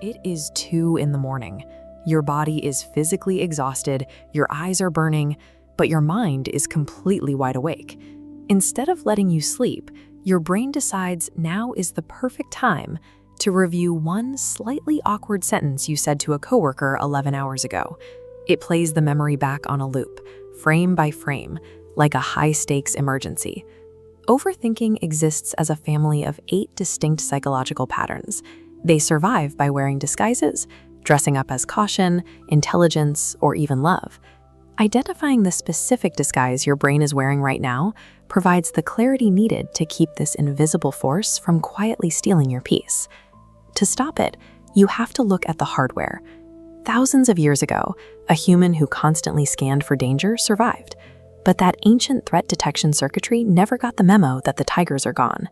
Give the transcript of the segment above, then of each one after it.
It is 2 in the morning. Your body is physically exhausted, your eyes are burning, but your mind is completely wide awake. Instead of letting you sleep, your brain decides now is the perfect time to review one slightly awkward sentence you said to a coworker 11 hours ago. It plays the memory back on a loop, frame by frame, like a high-stakes emergency. Overthinking exists as a family of 8 distinct psychological patterns. They survive by wearing disguises, dressing up as caution, intelligence, or even love. Identifying the specific disguise your brain is wearing right now provides the clarity needed to keep this invisible force from quietly stealing your peace. To stop it, you have to look at the hardware. Thousands of years ago, a human who constantly scanned for danger survived. But that ancient threat detection circuitry never got the memo that the tigers are gone.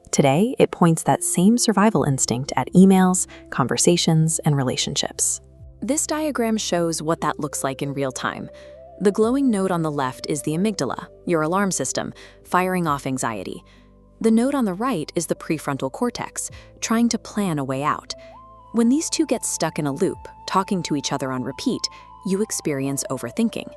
Today, it points that same survival instinct at emails, conversations, and relationships. This diagram shows what that looks like in real time. The glowing node on the left is the amygdala, your alarm system, firing off anxiety. The node on the right is the prefrontal cortex, trying to plan a way out. When these two get stuck in a loop, talking to each other on repeat, you experience overthinking.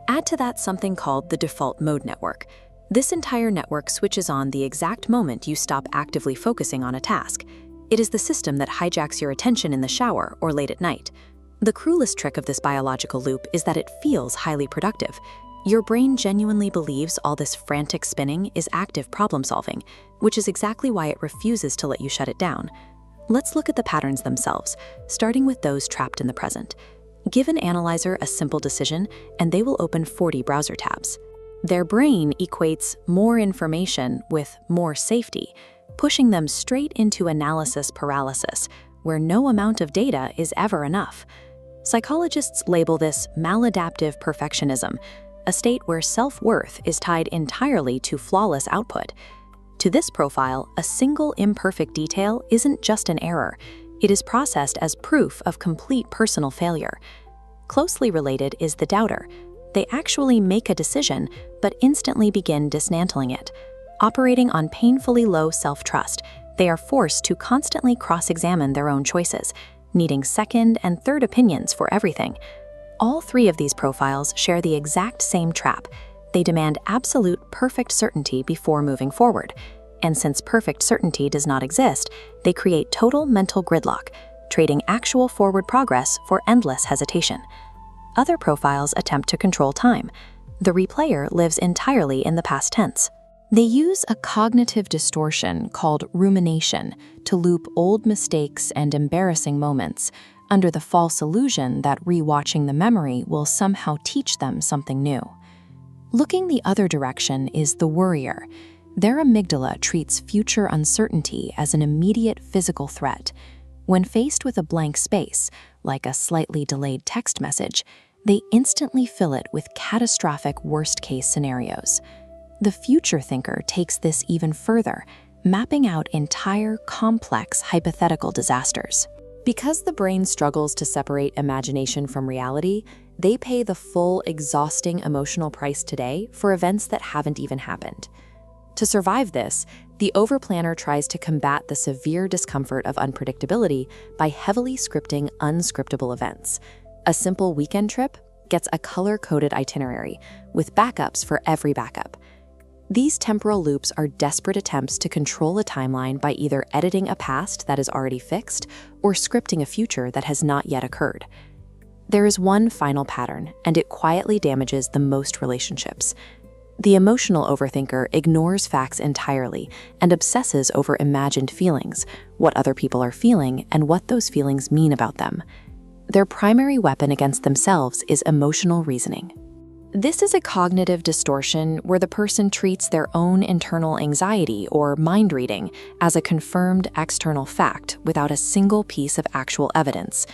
Add to that something called the default mode network. This entire network switches on the exact moment you stop actively focusing on a task. It is the system that hijacks your attention in the shower or late at night. The cruelest trick of this biological loop is that it feels highly productive. Your brain genuinely believes all this frantic spinning is active problem solving, which is exactly why it refuses to let you shut it down. Let's look at the patterns themselves, starting with those trapped in the present. Give an analyzer a simple decision, and they will open 40 browser tabs. Their brain equates more information with more safety, pushing them straight into analysis paralysis, where no amount of data is ever enough. Psychologists label this maladaptive perfectionism, a state where self-worth is tied entirely to flawless output. To this profile, a single imperfect detail isn't just an error. It is processed as proof of complete personal failure. Closely related is the doubter. They actually make a decision, but instantly begin dismantling it. Operating on painfully low self-trust, they are forced to constantly cross-examine their own choices, needing second and third opinions for everything. All 3 of these profiles share the exact same trap. They demand absolute perfect certainty before moving forward. And since perfect certainty does not exist, they create total mental gridlock, trading actual forward progress for endless hesitation. Other profiles attempt to control time. The replayer lives entirely in the past tense. They use a cognitive distortion called rumination to loop old mistakes and embarrassing moments under the false illusion that rewatching the memory will somehow teach them something new. Looking the other direction is the worrier. Their amygdala treats future uncertainty as an immediate physical threat. When faced with a blank space, like a slightly delayed text message, they instantly fill it with catastrophic worst-case scenarios. The future thinker takes this even further, mapping out entire complex hypothetical disasters. Because the brain struggles to separate imagination from reality, they pay the full, exhausting emotional price today for events that haven't even happened. To survive this, the overplanner tries to combat the severe discomfort of unpredictability by heavily scripting unscriptable events. A simple weekend trip gets a color-coded itinerary, with backups for every backup. These temporal loops are desperate attempts to control a timeline by either editing a past that is already fixed or scripting a future that has not yet occurred. There is one final pattern, and it quietly damages the most relationships. The emotional overthinker ignores facts entirely and obsesses over imagined feelings, what other people are feeling, and what those feelings mean about them. Their primary weapon against themselves is emotional reasoning. This is a cognitive distortion where the person treats their own internal anxiety or mind reading as a confirmed external fact without a single piece of actual evidence.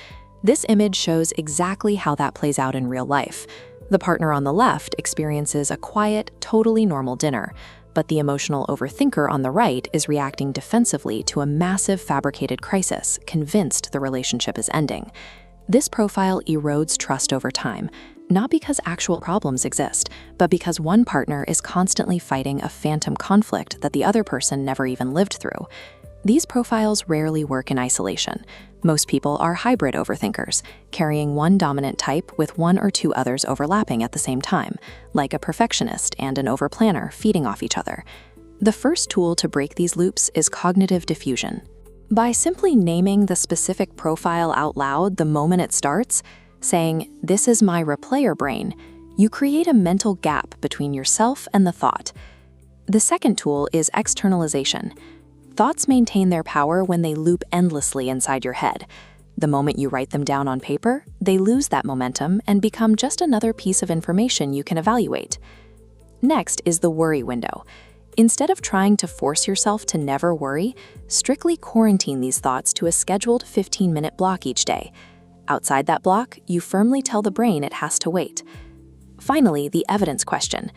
This image shows exactly how that plays out in real life. The partner on the left experiences a quiet, totally normal dinner, but the emotional overthinker on the right is reacting defensively to a massive fabricated crisis, convinced the relationship is ending. This profile erodes trust over time, not because actual problems exist, but because one partner is constantly fighting a phantom conflict that the other person never even lived through. These profiles rarely work in isolation. Most people are hybrid overthinkers, carrying one dominant type with one or two others overlapping at the same time, like a perfectionist and an overplanner feeding off each other. The first tool to break these loops is cognitive diffusion. By simply naming the specific profile out loud the moment it starts, saying, "This is my replayer brain," you create a mental gap between yourself and the thought. The second tool is externalization. Thoughts maintain their power when they loop endlessly inside your head. The moment you write them down on paper, they lose that momentum and become just another piece of information you can evaluate. Next is the worry window. Instead of trying to force yourself to never worry, strictly quarantine these thoughts to a scheduled 15-minute block each day. Outside that block, you firmly tell the brain it has to wait. Finally, the evidence question.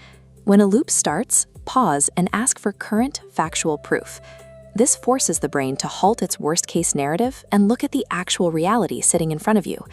When a loop starts, pause and ask for current, factual proof. This forces the brain to halt its worst-case narrative and look at the actual reality sitting in front of you.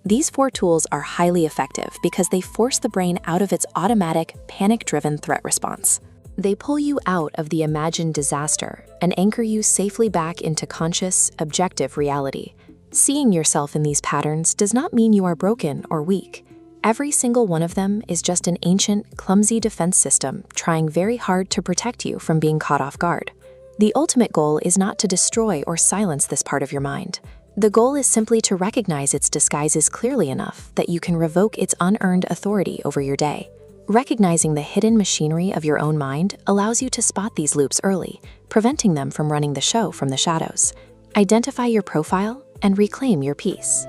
These 4 tools are highly effective because they force the brain out of its automatic, panic-driven threat response. They pull you out of the imagined disaster and anchor you safely back into conscious, objective reality. Seeing yourself in these patterns does not mean you are broken or weak. Every single one of them is just an ancient, clumsy defense system trying very hard to protect you from being caught off guard. The ultimate goal is not to destroy or silence this part of your mind. The goal is simply to recognize its disguises clearly enough that you can revoke its unearned authority over your day. Recognizing the hidden machinery of your own mind allows you to spot these loops early, preventing them from running the show from the shadows. Identify your profile and reclaim your peace.